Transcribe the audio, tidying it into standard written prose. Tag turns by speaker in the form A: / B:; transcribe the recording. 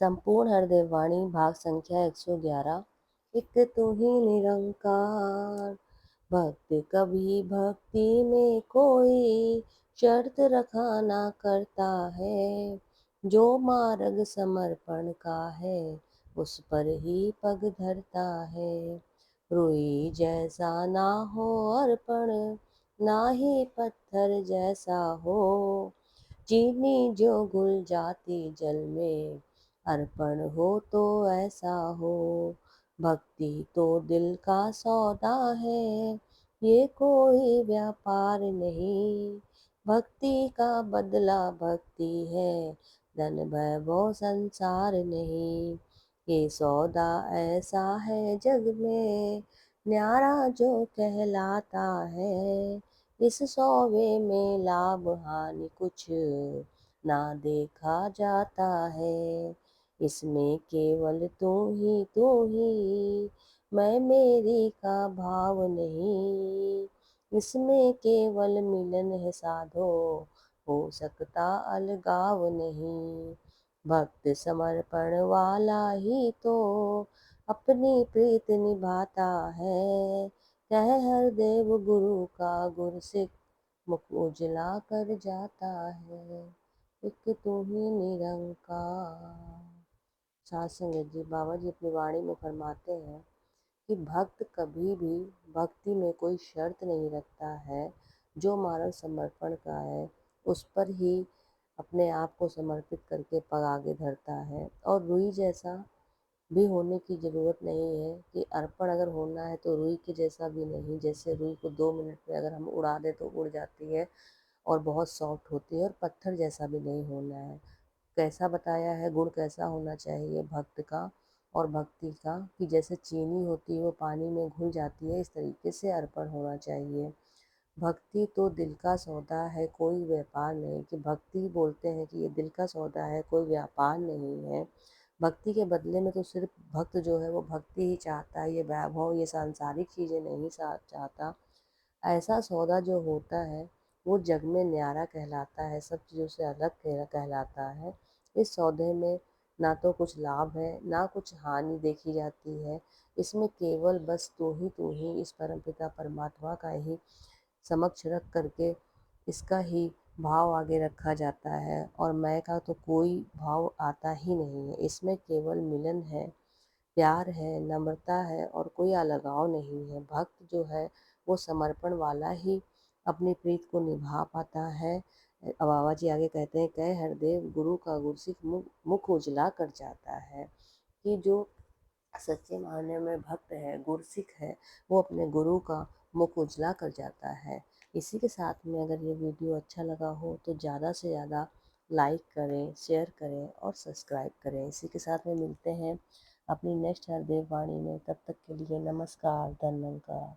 A: संपूर्ण हृदय वाणी भाग संख्या 111। एक तू ही निरंकार। भक्त कभी भक्ति में कोई शर्त रखा ना करता है। जो मार्ग समर्पण का है उस पर ही पग धरता है। रुई जैसा ना हो अर्पण, ना ही पत्थर जैसा हो। चीनी जो घुल जाती जल में, अर्पण हो तो ऐसा हो। भक्ति तो दिल का सौदा है, ये कोई व्यापार नहीं। भक्ति का बदला भक्ति है, धन वैभव संसार नहीं। ये सौदा ऐसा है जग में, न्यारा जो कहलाता है। इस सौवे में लाभ हानि कुछ ना देखा जाता है। इसमें केवल तू ही, मैं मेरी का भाव नहीं। इसमें केवल मिलन है साधो, हो सकता अलगाव नहीं। भक्त समर्पण वाला ही तो अपनी प्रीत निभाता है। कह हर देव गुरु का गुरसिक, मुख उजला कर जाता है। एक तू ही निरंकार। साध संगत जी, बाबा जी अपनी वाणी में फरमाते हैं कि भक्त कभी भी भक्ति में कोई शर्त नहीं रखता है। जो मार्ग समर्पण का है उस पर ही अपने आप को समर्पित करके पग आगे धरता है। और रुई जैसा भी होने की ज़रूरत नहीं है कि अर्पण अगर होना है तो रुई के जैसा भी नहीं। जैसे रुई को 2 मिनट में अगर हम उड़ा दें तो उड़ जाती है और बहुत सॉफ्ट होती है, और पत्थर जैसा भी नहीं होना है। कैसा बताया है, गुण कैसा होना चाहिए भक्त का और भक्ति का, कि जैसे चीनी होती है वो पानी में घुल जाती है, इस तरीके से अर्पण होना चाहिए। भक्ति तो दिल का सौदा है, कोई व्यापार नहीं। कि भक्ति बोलते हैं कि ये दिल का सौदा है, कोई व्यापार नहीं है। भक्ति के बदले में तो सिर्फ भक्त जो है वो भक्ति ही चाहता है, ये वैभव, ये सांसारिक चीज़ें नहीं चाहता। ऐसा सौदा जो होता है वो जग में न्यारा कहलाता है, सब चीज़ों से अलग कहलाता है। इस सौदे में ना तो कुछ लाभ है ना कुछ हानि देखी जाती है। इसमें केवल बस तू ही इस परमपिता परमात्मा का ही समक्ष रख करके इसका ही भाव आगे रखा जाता है, और मैं का तो कोई भाव आता ही नहीं है। इसमें केवल मिलन है, प्यार है, नम्रता है, और कोई अलगाव नहीं है। भक्त जो है वो समर्पण वाला ही अपनी प्रीत को निभा पाता है। बाबा जी आगे कहते हैं, कह हरदेव गुरु का गुरसिख मुख उजला कर जाता है। कि जो सच्चे मायने में भक्त है, गुरसिख है, वो अपने गुरु का मुख उजला कर जाता है। इसी के साथ में अगर ये वीडियो अच्छा लगा हो तो ज़्यादा से ज़्यादा लाइक करें, शेयर करें और सब्सक्राइब करें। इसी के साथ में मिलते हैं अपनी नेक्स्ट हरदेव वाणी में। तब तक के लिए नमस्कार, धन्यवाद।